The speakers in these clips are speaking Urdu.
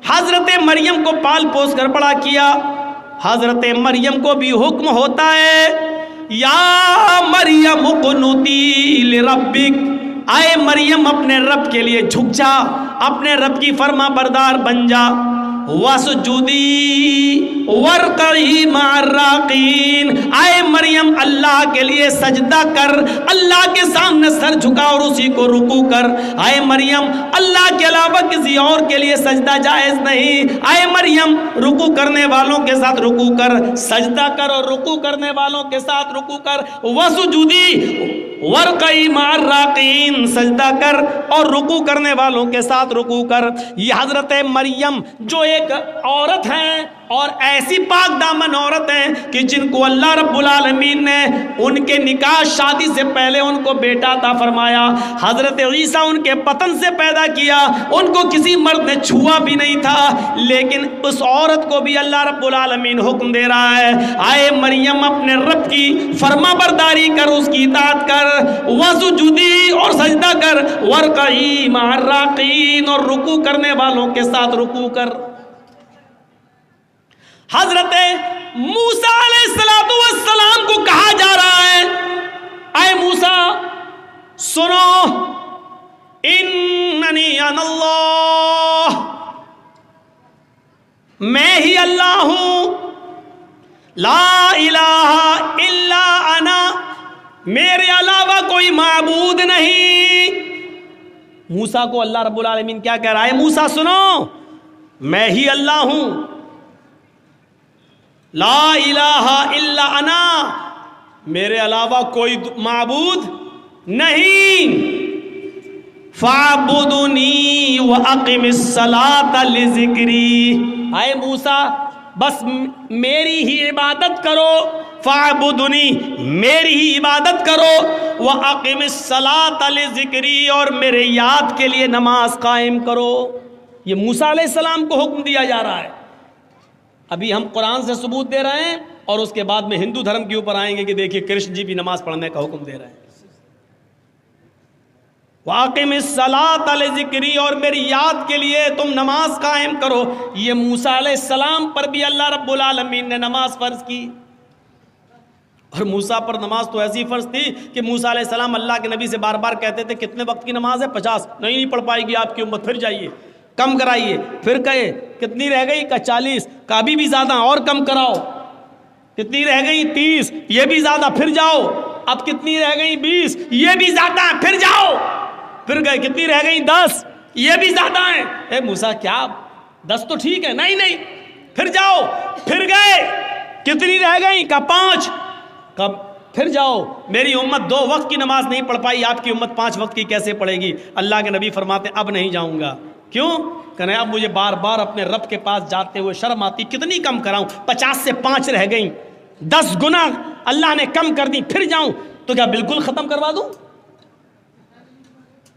حضرت مریم کو پال پوس کر بڑا کیا. حضرت مریم کو بھی حکم ہوتا ہے یا مریم اقنتی لربک، اے مریم اپنے رب کے لیے جھک جا، اپنے رب کی فرما بردار بن جا. وسجودی ورقعی مع الراقین، اے مریم اللہ کے لیے سجدہ کر، اللہ کے سامنے سر جھکا اور اسی کو رکوع کر. اے مریم اللہ کے علاوہ کسی اور کے لیے سجدہ جائز نہیں. اے مریم رکوع کرنے والوں کے ساتھ رکوع کر، سجدہ کر اور رکوع کرنے والوں کے ساتھ رکوع کر. وسجودی ورقعی مع الراقین، سجدہ کر اور رکوع کرنے والوں کے ساتھ رکوع کر. یہ حضرت مریم جو ایک عورت ہیں اور ایسی پاک دامن عورت ہیں کہ جن کو اللہ رب العالمین نے ان کے نکاح شادی سے پہلے ان کو بیٹا عطا فرمایا. حضرت عیسیٰ ان کے پتن سے پیدا کیا، ان کو کسی مرد نے چھوا بھی نہیں تھا، لیکن اس عورت کو بھی اللہ رب العالمین حکم دے رہا ہے آئے مریم اپنے رب کی فرما برداری کر، اس کی اطاعت کر. وسجودی اور سجدہ کر، ورقعی مع الراقین اور رکوع کرنے والوں کے ساتھ رکوع کر. حضرت موسیٰ علیہ السلام کو کہا جا رہا ہے اے موسیٰ سنو، اننی انا اللہ، میں ہی اللہ ہوں، لا الہ الا انا، میرے علاوہ کوئی معبود نہیں. موسیٰ کو اللہ رب العالمین کیا کہہ رہا ہے؟ موسیٰ سنو، میں ہی اللہ ہوں، لا الہ الا انا، میرے علاوہ کوئی معبود نہیں. فاعبدنی واقم الصلاۃ لذکری، اے موسیٰ بس میری ہی عبادت کرو. فاعبدنی، میری ہی عبادت کرو. واقم الصلاۃ لذکری، اور میرے یاد کے لیے نماز قائم کرو. یہ موسیٰ علیہ السلام کو حکم دیا جا رہا ہے. ابھی ہم قرآن سے ثبوت دے رہے ہیں اور اس کے بعد میں ہندو دھرم کے اوپر آئیں گے کہ دیکھیے کرشن جی بھی نماز پڑھنے کا حکم دے رہے ہیں. واقم الصلاۃ لذکری، اور میری یاد کے لیے تم نماز قائم کرو. یہ موسیٰ علیہ السلام پر بھی اللہ رب العالمین نے نماز فرض کی. اور موسیٰ پر نماز تو ایسی فرض تھی کہ موسیٰ علیہ السلام اللہ کے نبی سے بار بار کہتے تھے کتنے وقت کی نماز ہے؟ 50. نہیں پڑھ پائے گی آپ کی امت، پھر جائیے کم کرائیے. پھر کہے کتنی رہ گئی؟ کا 40. کا ابھی بھی زیادہ، اور کم کراؤ. کتنی رہ گئی؟ 30. یہ بھی زیادہ، پھر جاؤ. اب کتنی رہ گئی؟ 20. یہ بھی زیادہ، پھر جاؤ. پھر گئے کتنی رہ گئی؟ 10. یہ بھی زیادہ ہیں. اے موسیٰ کیا 10 تو ٹھیک ہے؟ نہیں پھر جاؤ. پھر گئے کتنی رہ گئی؟ کا 5. کب؟ پھر جاؤ. میری امت 2 وقت کی نماز نہیں پڑھ پائی، آپ کی امت 5 وقت کی کیسے پڑھے گی؟ اللہ کے نبی فرماتے اب نہیں جاؤں گا. کیوں؟ کہنے اب مجھے بار بار اپنے رب کے پاس جاتے ہوئے شرم آتی. کتنی کم کراؤں؟ 50 سے 5 رہ گئیں، 10 گنا اللہ نے کم کر دی. پھر جاؤں تو کیا بالکل ختم کروا دوں؟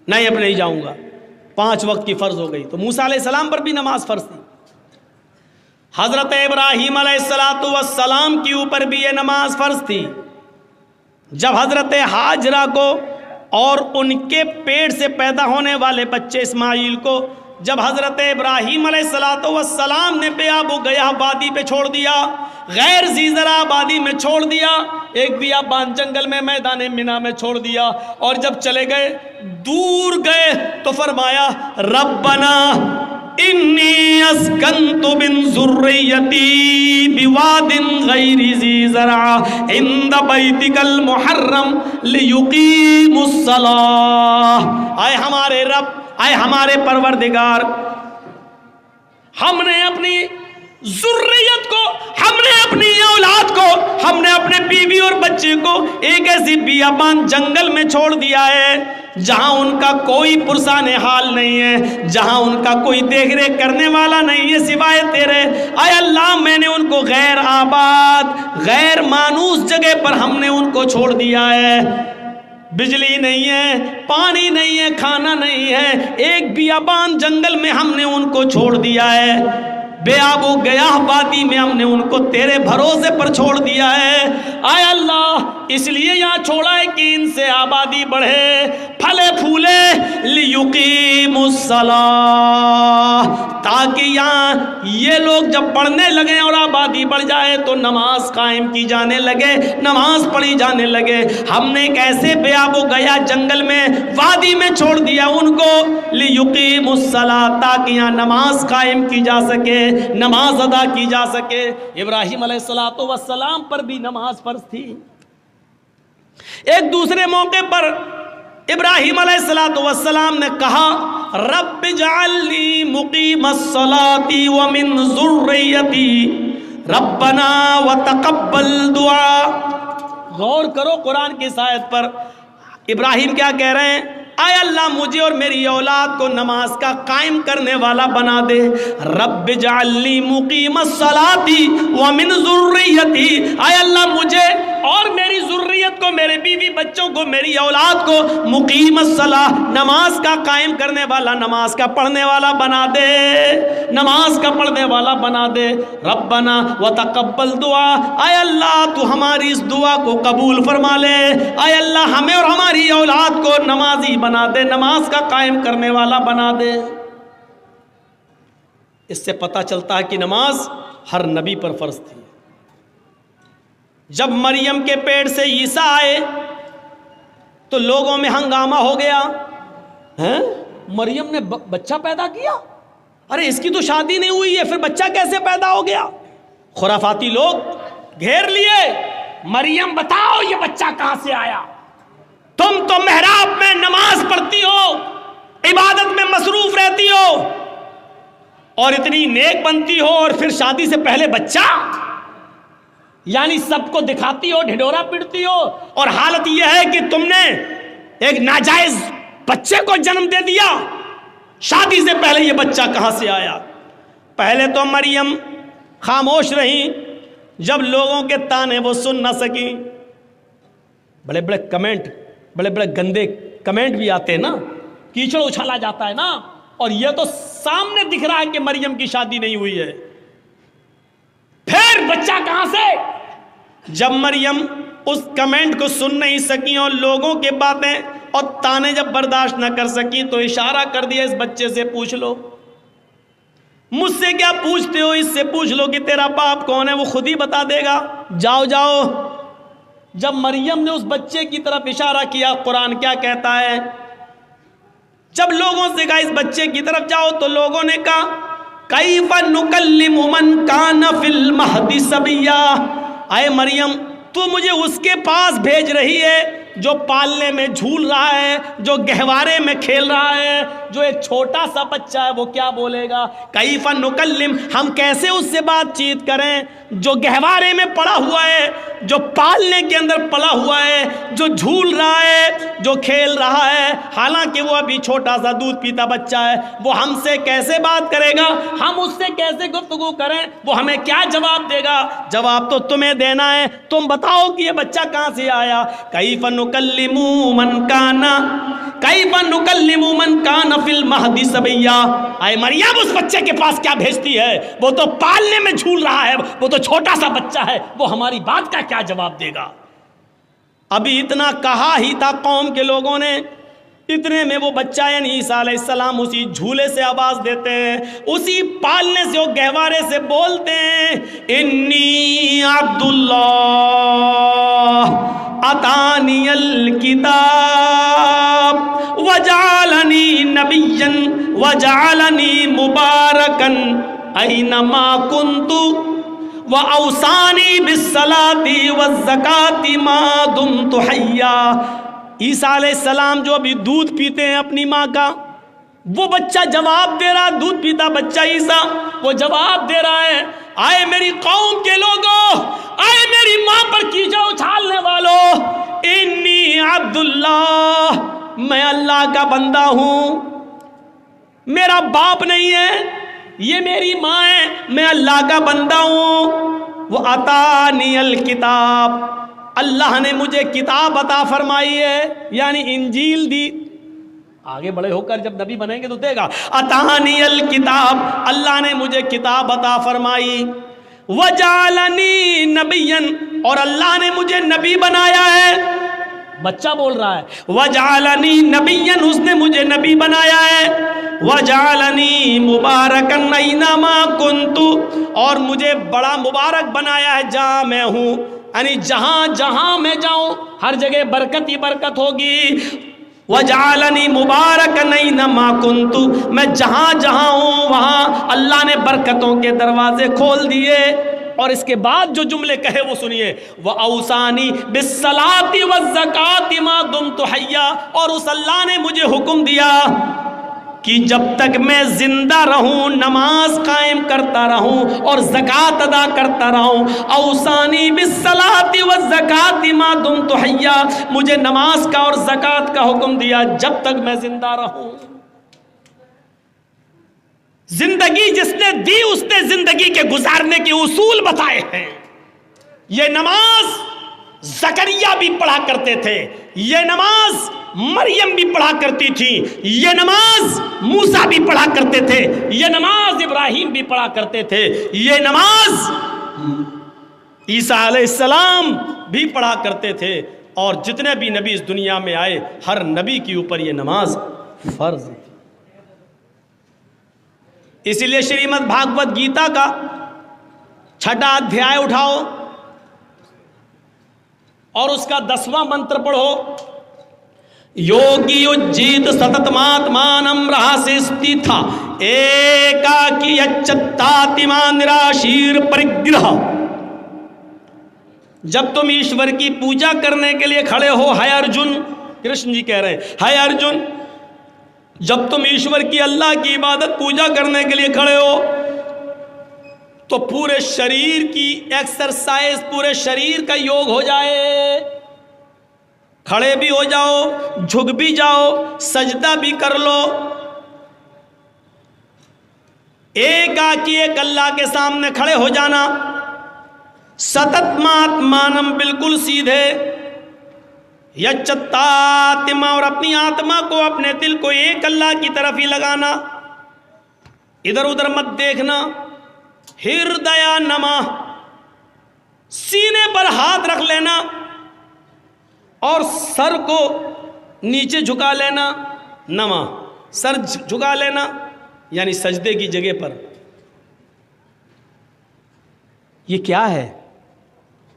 نہیں، اب نہیں جاؤں گا. 5 وقت کی فرض ہو گئی. تو موسیٰ علیہ السلام پر بھی نماز فرض تھی. حضرت ابراہیم علیہ السلام کے اوپر بھی یہ نماز فرض تھی. جب حضرت ہاجرہ کو اور ان کے پیٹ سے پیدا ہونے والے بچے اسماعیل کو جب حضرت ابراہیم علیہ السلام نے بے آب و گیاہ وادی پہ چھوڑ دیا، غیر ذی زرع وادی میں چھوڑ دیا، ایک بیابان جنگل میں میدان منا میں چھوڑ دیا، اور جب چلے گئے دور گئے تو فرمایا ربنا انی اسکنت من ذریتی بواد غیر ذی زرع عند بیتک المحرم لیقیموا الصلاۃ. اے ہمارے رب، اے ہمارے پروردگار، ہم نے اپنی ذریت کو، ہم نے اپنی اولاد کو، ہم نے اپنے بیوی اور بچے کو ایک ایسی بیابان جنگل میں چھوڑ دیا ہے جہاں ان کا کوئی پرسان حال نہیں ہے، جہاں ان کا کوئی دیکھ ریکھ کرنے والا نہیں ہے سوائے تیرے. اے اللہ، میں نے ان کو غیر آباد، غیر مانوس جگہ پر ہم نے ان کو چھوڑ دیا ہے. بجلی نہیں ہے، پانی نہیں ہے، کھانا نہیں ہے، ایک بیابان جنگل میں ہم نے ان کو چھوڑ دیا ہے. بے آب و گیاہ وادی میں ہم نے ان کو تیرے بھروسے پر چھوڑ دیا ہے. اے اللہ، اس لیے یہاں چھوڑا ہے کہ ان سے آبادی بڑھے، پھلے پھولے، لیقیموا الصلاۃ، تاکہ یہاں یہ لوگ جب پڑھنے لگے اور آبادی بڑھ جائے تو نماز قائم کی جانے لگے، نماز پڑھی جانے لگے۔ ہم نے ایک ایسے بے آب و گیا جنگل میں، وادی میں چھوڑ دیا ان کو، لیقیموا الصلاۃ، تاکہ یہاں نماز قائم کی جا سکے، نماز ادا کی جا سکے۔ ابراہیم علیہ السلام پر بھی نماز فرض تھی۔ ایک دوسرے موقع پر ابراہیم علیہ السلام نے کہا رب اجعلنی مقیم الصلاۃ ومن ذریتی ربنا وتقبل دعا۔ غور کرو قرآن کی اس آیت پر، ابراہیم کیا کہہ رہے ہیں؟ اے اللہ مجھے اور میری اولاد کو نماز کا قائم کرنے والا بنا دے۔ رب اجعلنی مقیم الصلاۃ ومن ذریتی، اے اللہ مجھے اور میری ذریت کو، میرے بیوی بچوں کو، میری اولاد کو مقیم الصلاۃ، نماز کا قائم کرنے والا، نماز کا پڑھنے والا بنا دے، نماز کا پڑھنے والا بنا دے۔ ربنا وتقبل دعا، اے اللہ تو ہماری اس دعا کو قبول فرما لے، اے اللہ ہمیں اور ہماری اولاد کو نمازی بنا دے، نماز کا قائم کرنے والا بنا دے۔ اس سے پتہ چلتا ہے کہ نماز ہر نبی پر فرض تھی۔ جب مریم کے پیٹ سے عیسیٰ آئے تو لوگوں میں ہنگامہ ہو گیا، مریم نے بچہ پیدا کیا، ارے اس کی تو شادی نہیں ہوئی ہے، پھر بچہ کیسے پیدا ہو گیا؟ خرافاتی لوگ گھیر لیے، مریم بتاؤ یہ بچہ کہاں سے آیا؟ تم تو محراب میں نماز پڑھتی ہو، عبادت میں مصروف رہتی ہو اور اتنی نیک بنتی ہو، اور پھر شادی سے پہلے بچہ، یعنی سب کو دکھاتی ہو، ڈھڈورا پڑتی ہو، اور حالت یہ ہے کہ تم نے ایک ناجائز بچے کو جنم دے دیا، شادی سے پہلے یہ بچہ کہاں سے آیا؟ پہلے تو مریم خاموش رہی، جب لوگوں کے تانے وہ سن نہ سکی، بڑے بڑے کمنٹ، بڑے بڑے گندے کمنٹ بھی آتے ہیں نا، کیچڑ اچھالا جاتا ہے نا، اور یہ تو سامنے دکھ رہا ہے کہ مریم کی شادی نہیں ہوئی ہے، پھر بچہ کہاں سے؟ جب مریم اس کمنٹ کو سن نہیں سکی اور لوگوں کے باتیں اور تانے جب برداشت نہ کر سکی تو اشارہ کر دیا اس بچے سے پوچھ لو، مجھ سے کیا پوچھتے ہو، اس سے پوچھ لو کہ تیرا باپ کون ہے، وہ خود ہی بتا دے گا، جاؤ جاؤ۔ جب مریم نے اس بچے کی طرف اشارہ کیا، قرآن کیا کہتا ہے؟ جب لوگوں سے کہا اس بچے کی طرف جاؤ تو لوگوں نے کہا کیف نکلم من کان فی المہد صبیا، اے مریم تو مجھے اس کے پاس بھیج رہی ہے جو پالنے میں جھول رہا ہے، جو گہوارے میں کھیل رہا ہے، جو ایک چھوٹا سا بچہ ہے، وہ کیا بولے گا؟ کیف نکلم، ہم کیسے اس سے بات چیت کریں جو گہوارے میں پڑا ہوا ہے، جو پالنے کے اندر پڑا ہوا ہے، جو جھول رہا ہے، جو کھیل رہا ہے، حالانکہ وہ ابھی چھوٹا سا دودھ پیتا بچہ ہے، وہ ہم سے کیسے بات کرے گا؟ ہم اس سے کیسے گفتگو کریں؟ وہ ہمیں کیا جواب دے گا؟ جواب تو تمہیں دینا ہے، تم بتاؤ کہ یہ بچہ کہاں سے آیا؟ کیف نکلم من کان فی المہد صبیا، اے مریم اس بچے کے پاس کیا بھیجتی ہے؟ وہ تو پالنے میں جھول رہا ہے، وہ تو چھوٹا سا بچہ ہے، وہ ہماری بات کا کیا جواب دے گا؟ ابھی اتنا کہا ہی تھا قوم کے لوگوں نے، اتنے میں وہ بچہ یعنی عیسیٰ علیہ السلام اسی جھولے سے آواز دیتے ہیں، اسی پالنے سے، وہ گہوارے سے بولتے ہیں، انی عبداللہ اتانی الکتاب وجعلنی نبیا وجعلنی مبارکا اینما کنت وَأَوْصَانِي بِالصَّلَاةِ وَالزَّكَاةِ مَا دُمْتُ حَيًّا۔ عیسیٰ علیہ السلام جو ابھی دودھ پیتے ہیں اپنی ماں کا، وہ بچہ جواب دے رہا، دودھ پیتا بچہ عیسیٰ، وہ جواب دے رہا ہے، آئے میری قوم کے لوگوں، آئے میری ماں پر کیچڑ اچھالنے والوں، انی عبداللہ، میں اللہ کا بندہ ہوں، میرا باپ نہیں ہے، یہ میری ماں ہے، میں اللہ کا بندہ ہوں۔ وہ عطانی الکتاب، اللہ نے مجھے کتاب عطا فرمائی ہے، یعنی انجیل دی، آگے بڑے ہو کر جب نبی بنیں گے تو دے گا، عطانی الکتاب، اللہ نے مجھے کتاب عطا فرمائی، وجعلنی نبیا، اور اللہ نے مجھے نبی بنایا ہے. بچہ بول رہا ہے وجعلنی نبیا، اس نے مجھے نبی بنایا ہے. وجعلنی مبارکن اینما کنت، اور مجھے بڑا مبارک بنایا ہے جہاں میں ہوں، یعنی جہاں جہاں میں جاؤں ہر جگہ برکت ہی برکت ہوگی. وجعلنی مبارکن اینما کنت، میں جہاں جہاں ہوں وہاں اللہ نے برکتوں کے دروازے کھول دیے. اور اس کے بعد جو جملے کہے وہ سنیے، وَأَوْصَانِي بِالصَّلَاةِ وَالزَّكَاةِ مَا دُمْتُ حَيًّا، اور اس اللہ نے مجھے حکم دیا کہ جب تک میں زندہ رہوں نماز قائم کرتا رہوں اور زکوٰۃ ادا کرتا رہوں. اوصانی بالصلاۃ والزکوٰۃ ما دمت حیا، مجھے نماز کا اور زکوٰۃ کا حکم دیا جب تک میں زندہ رہوں. زندگی جس نے دی اس نے زندگی کے گزارنے کے اصول بتائے ہیں. یہ نماز زکریا بھی پڑھا کرتے تھے، یہ نماز مریم بھی پڑھا کرتی تھی، یہ نماز موسیٰ بھی پڑھا کرتے تھے، یہ نماز ابراہیم بھی پڑھا کرتے تھے، یہ نماز عیسیٰ علیہ السلام بھی پڑھا کرتے تھے. اور جتنے بھی نبی اس دنیا میں آئے ہر نبی کے اوپر یہ نماز فرض تھی. اسی لیے شریمد بھاگوت گیتا کا 6واں ادھیائے اٹھاؤ اور اس کا 10واں منتر پڑھو. یوگی اجیت ستتماتمانم رہاسستی تھا ایکاکی اچتاتما نراشیر پرگرہ. جب تم ایشور کی پوجا کرنے کے لیے کھڑے ہو، ہے ارجن، کرشن جی کہہ رہے ہیں ہے ارجن، جب تم ایشور کی اللہ کی عبادت پوجا کرنے کے لیے کھڑے ہو تو پورے شریر کی ایکسرسائز، پورے شریر کا یوگ ہو جائے. کھڑے بھی ہو جاؤ، جھک بھی جاؤ، سجدہ بھی کر لو. ایک آکی ایک اللہ کے سامنے کھڑے ہو جانا. ستت ماتمانم، بالکل سیدھے. یچتاتما، اور اپنی آتما کو، اپنے دل کو ایک اللہ کی طرف ہی لگانا، ادھر ادھر مت دیکھنا. ہردیا نما، سینے پر ہاتھ رکھ لینا اور سر کو نیچے جھکا لینا. نما، سر جھکا لینا یعنی سجدے کی جگہ پر. یہ کیا ہے؟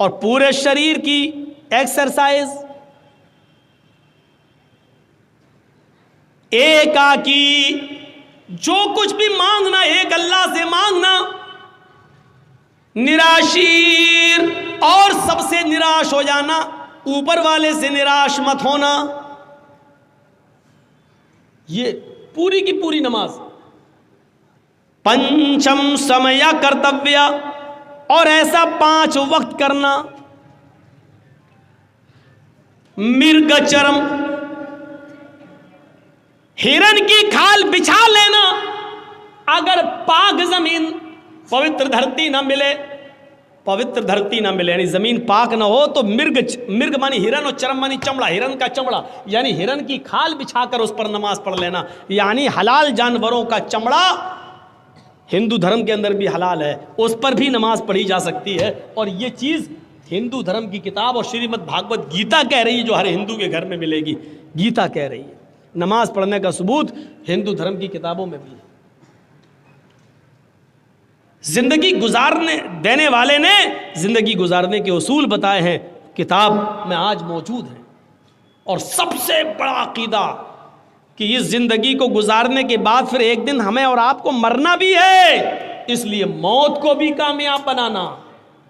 اور پورے شریر کی ایکسرسائز. ایک آکی، جو کچھ بھی مانگنا ایک اللہ سے مانگنا. نراشیر، اور سب سے نراش ہو جانا، اوپر والے سے نراش مت ہونا. یہ پوری کی پوری نماز. پنچم سمیا کرتویہ، اور ایسا 5 وقت کرنا. مرگ چرم، ہرن کی کھال بچھا لینا. اگر پاک زمین، پوتر دھرتی نہ ملے، پوتر دھرتی نہ ملے یعنی زمین پاک نہ ہو تو مرگ مانی ہرن اور چرم مانی چمڑا، ہرن کا چمڑا یعنی ہرن کی کھال بچھا کر اس پر نماز پڑھ لینا. یعنی حلال جانوروں کا چمڑا ہندو دھرم کے اندر بھی حلال ہے، اس پر بھی نماز پڑھی جا سکتی ہے. اور یہ چیز ہندو دھرم کی کتاب اور شریمد بھاگوت گیتا کہہ رہی ہے، جو ہر ہندو کے گھر میں ملے گی. گیتا کہہ رہی ہے. نماز پڑھنے کا ثبوت ہندو دھرم کی کتابوں میں بھی ہے. زندگی گزارنے دینے والے نے زندگی گزارنے کے اصول بتائے ہیں، کتاب میں آج موجود ہیں. اور سب سے بڑا عقیدہ کہ اس زندگی کو گزارنے کے بعد پھر ایک دن ہمیں اور آپ کو مرنا بھی ہے، اس لیے موت کو بھی کامیاب بنانا.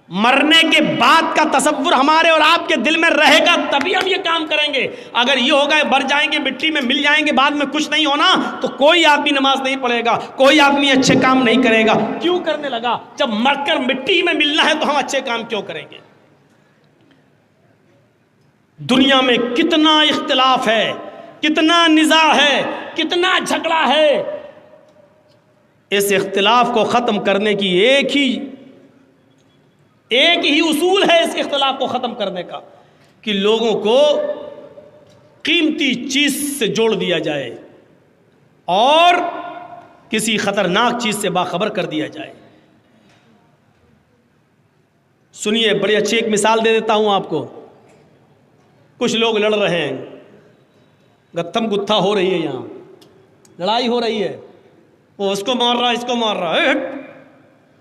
مرنے کے بعد کا تصور ہمارے اور آپ کے دل میں رہے گا تبھی ہم یہ کام کریں گے. اگر یہ ہوگا مر جائیں گے، مٹی میں مل جائیں گے، بعد میں کچھ نہیں ہونا، تو کوئی آدمی نماز نہیں پڑھے گا، کوئی آدمی اچھے کام نہیں کرے گا. کیوں کرنے لگا؟ جب مر کر مٹی میں ملنا ہے تو ہم اچھے کام کیوں کریں گے؟ دنیا میں کتنا اختلاف ہے، کتنا نزاع ہے، کتنا جھگڑا ہے. اس اختلاف کو ختم کرنے کی ایک ہی اصول ہے اس اختلاف کو ختم کرنے کا، کہ لوگوں کو قیمتی چیز سے جوڑ دیا جائے اور کسی خطرناک چیز سے باخبر کر دیا جائے. سنیے بڑی اچھی ایک مثال دے دیتا ہوں آپ کو. کچھ لوگ لڑ رہے ہیں, گتھم گتھا ہو رہی ہے, یہاں لڑائی ہو رہی ہے, وہ اس کو مار رہا ہے, اس کو مار رہا ہے,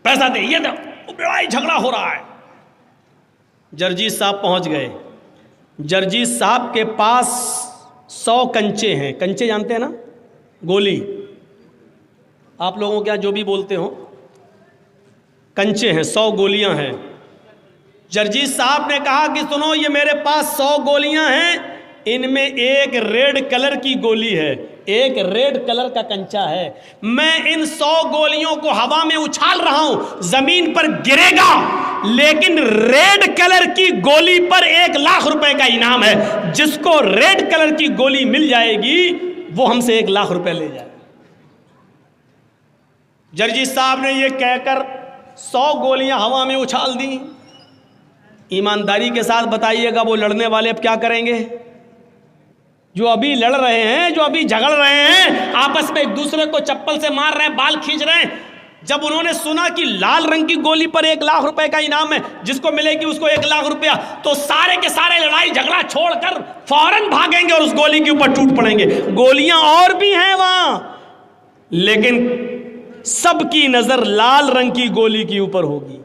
پیسہ دے, یہ دے, لڑائی جھگڑا ہو رہا ہے. جرجیت صاحب پہنچ گئے. جرجیت صاحب کے پاس 100 کنچے ہیں. کنچے جانتے ہیں نا, گولی, آپ لوگوں کے یہاں جو بھی بولتے ہوں, کنچے ہیں, 100 گولیاں ہیں. جرجیت صاحب نے کہا کہ سنو, یہ میرے پاس 100 گولیاں ہیں, ان میں ایک ریڈ کلر کی گولی ہے, ایک ریڈ کلر کا کنچا ہے. میں ان 100 گولیوں کو ہوا میں اچھال رہا ہوں, زمین پر گرے گا, لیکن ریڈ کلر کی گولی پر 1 لاکھ روپے کا انعام ہے. جس کو ریڈ کلر کی گولی مل جائے گی وہ ہم سے 1 لاکھ روپے لے جائے. جرجیت صاحب نے یہ کہہ کر 100 گولیاں ہوا میں اچھال دی. ایمانداری کے ساتھ بتائیے گا وہ لڑنے والے اب کیا کریں گے؟ جو ابھی لڑ رہے ہیں, جو ابھی جھگڑ رہے ہیں, آپس میں ایک دوسرے کو چپل سے مار رہے ہیں, بال کھینچ رہے ہیں, جب انہوں نے سنا کہ لال رنگ کی گولی پر 1 لاکھ روپے کا انعام ہے, جس کو ملے گی اس کو 1 لاکھ روپیہ, تو سارے کے سارے لڑائی جھگڑا چھوڑ کر فوراً بھاگیں گے اور اس گولی کے اوپر ٹوٹ پڑیں گے. گولیاں اور بھی ہیں وہاں, لیکن سب کی نظر لال رنگ کی گولی کے اوپر ہوگی.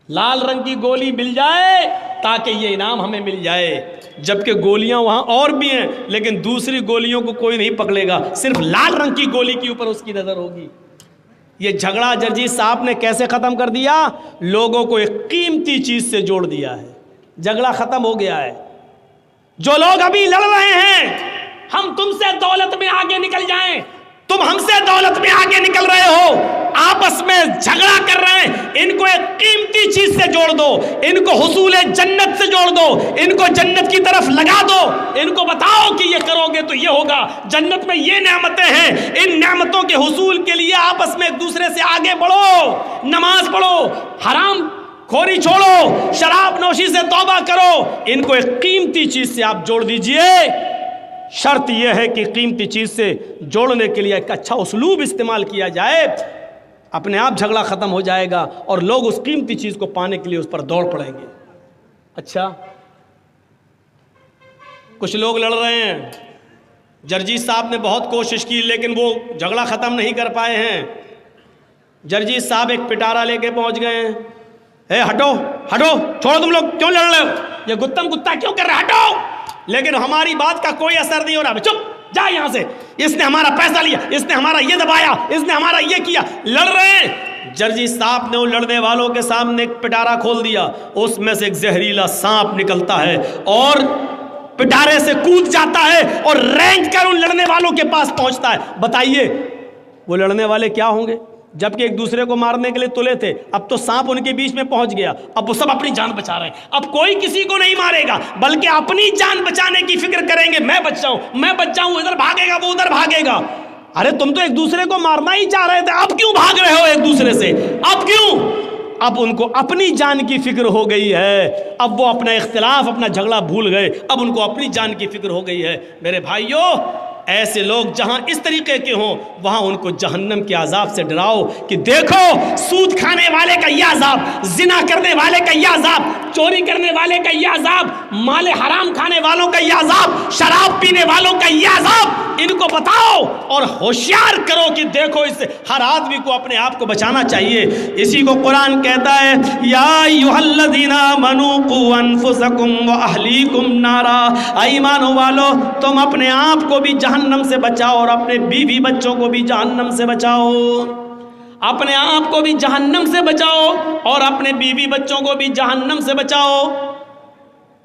لال رنگ کی گولی مل جائے تاکہ یہ انعام ہمیں مل جائے, جبکہ گولیاں وہاں اور بھی ہیں, لیکن دوسری گولیوں کو کوئی نہیں پکڑے گا, صرف لال رنگ کی گولی کے اوپر اس کی نظر ہوگی. یہ جھگڑا جرجیت صاحب نے کیسے ختم کر دیا؟ لوگوں کو ایک قیمتی چیز سے جوڑ دیا ہے, جھگڑا ختم ہو گیا ہے. جو لوگ ابھی لڑ رہے ہیں, ہم تم سے دولت میں آگے نکل جائیں, تم ہم سے دولت میں آگے نکل رہے ہو, آپس میں جھگڑا کر رہے ہیں, ان کو ایک قیمتی چیز سے جوڑ دو, ان کو حصول جنت سے جوڑ دو, ان کو جنت کی طرف لگا دو, ان کو بتاؤ کہ یہ کرو گے تو یہ ہوگا, جنت میں یہ نعمتیں ہیں, ان نعمتوں کے حصول کے لیے آپس میں ایک دوسرے سے آگے بڑھو, نماز پڑھو, حرام خوری چھوڑو, شراب نوشی سے توبہ کرو. ان کو ایک قیمتی چیز سے آپ جوڑ دیجئے. شرط یہ ہے کہ قیمتی چیز سے جوڑنے کے لیے ایک اچھا اسلوب استعمال کیا جائے, اپنے آپ جھگڑا ختم ہو جائے گا اور لوگ اس قیمتی چیز کو پانے کے لیے اس پر دوڑ پڑیں گے. اچھا, کچھ لوگ لڑ رہے ہیں, جرجیت صاحب نے بہت کوشش کی لیکن وہ جھگڑا ختم نہیں کر پائے ہیں. جرجیت صاحب ایک پٹارا لے کے پہنچ گئے ہیں. اے ہٹو ہٹو, چھوڑو, تم لوگ کیوں لڑ رہے ہو, یہ گتم گتا کیوں کر رہے, ہٹو. لیکن ہماری بات کا کوئی اثر نہیں ہو رہا, چپ جا یہاں سے, اس نے ہمارا پیسہ لیا, اس نے ہمارا یہ دبایا, اس نے ہمارا یہ کیا, لڑ رہے ہیں. جرجیت صاحب نے ان لڑنے والوں کے سامنے ایک پٹارا کھول دیا, اس میں سے ایک زہریلا سانپ نکلتا ہے اور پٹارے سے کود جاتا ہے اور رینگ کر ان لڑنے والوں کے پاس پہنچتا ہے. بتائیے وہ لڑنے والے کیا ہوں گے؟ جبکہ ایک دوسرے کو مارنے کے لیے تلے تھے, اب تو سانپ ان کے بیچ میں پہنچ گیا, اب وہ سب اپنی جان بچا رہے ہیں. اب کوئی کسی کو نہیں مارے گا بلکہ اپنی جان بچانے کی فکر کریں گے, میں بچ جاؤں, میں بچ جاؤں, ادھر بھاگے گا وہ ادھر بھاگے گا. ارے تم تو ایک دوسرے کو مارنا ہی چاہ رہے تھے, اب کیوں بھاگ رہے ہو ایک دوسرے سے, اب کیوں؟ اب ان کو اپنی جان کی فکر ہو گئی ہے, اب وہ اپنا اختلاف, اپنا جھگڑا بھول گئے, اب ان کو اپنی جان کی فکر ہو گئی ہے. میرے بھائیوں, ایسے لوگ جہاں اس طریقے کے ہوں وہاں ان کو جہنم کے عذاب سے ڈراؤ کہ دیکھو سود کھانے والے کا یہ عذاب, زنا کرنے والے کا یہ عذاب, چوری کرنے والے کا یہ عذاب, مال حرام کھانے والوں کا یہ عذاب, شراب پینے والوں کا یہ عذاب, ان کو بتاؤ اور ہوشیار کرو کہ دیکھو اس سے ہر آدمی کو اپنے آپ کو بچانا چاہیے. اسی کو قرآن کہتا ہے, یا ایھا الذین آمنوا قوا انفسکم واہلیکم نارا, ایمانوں والو تم اپنے آپ کو بھی جہنم سے بچاؤ اور اپنے بیوی بچوں کو بھی جہنم سے بچاؤ. اپنے آپ کو بھی جہنم سے بچاؤ اور اپنے بیوی بچوں کو بھی جہنم سے بچاؤ.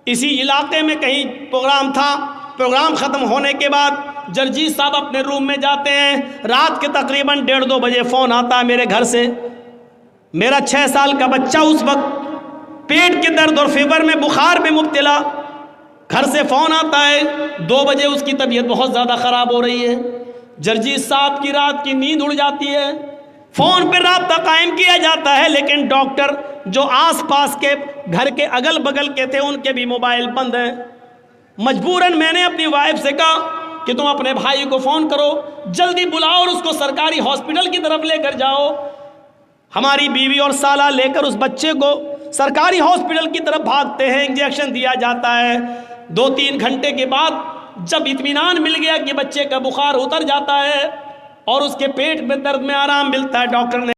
اسی علاقے میں کہیں پروگرام تھا, پروگرام ختم ہونے کے بعد جرجیت صاحب اپنے روم میں جاتے ہیں, رات کے تقریباً 1:30-2 بجے فون آتا ہے میرے گھر سے. میرا 6 سال کا بچہ اس وقت پیٹ کے درد اور فیور میں, بخار میں مبتلا, گھر سے فون آتا ہے. 2 بجے اس کی طبیعت بہت زیادہ خراب ہو رہی ہے. جرجیت صاحب کی رات کی نیند اڑ جاتی ہے. فون پہ رابطہ قائم کیا جاتا ہے لیکن ڈاکٹر جو آس پاس کے گھر کے اگل بگل کے تھے ان کے بھی موبائل بند ہیں. مجبوراً میں نے اپنی وائف سے کہا کہ تم اپنے بھائی کو فون کرو, جلدی بلاؤ اور اس کو سرکاری ہاسپٹل کی طرف لے کر جاؤ. ہماری بیوی اور سالہ لے کر اس بچے کو سرکاری ہاسپٹل کی طرف بھاگتے ہیں، انجیکشن دیا جاتا ہے۔ 2-3 گھنٹے کے بعد جب اطمینان مل گیا کہ بچے کا بخار اتر جاتا ہے اور اس کے پیٹ میں درد میں آرام ملتا ہے، ڈاکٹر نے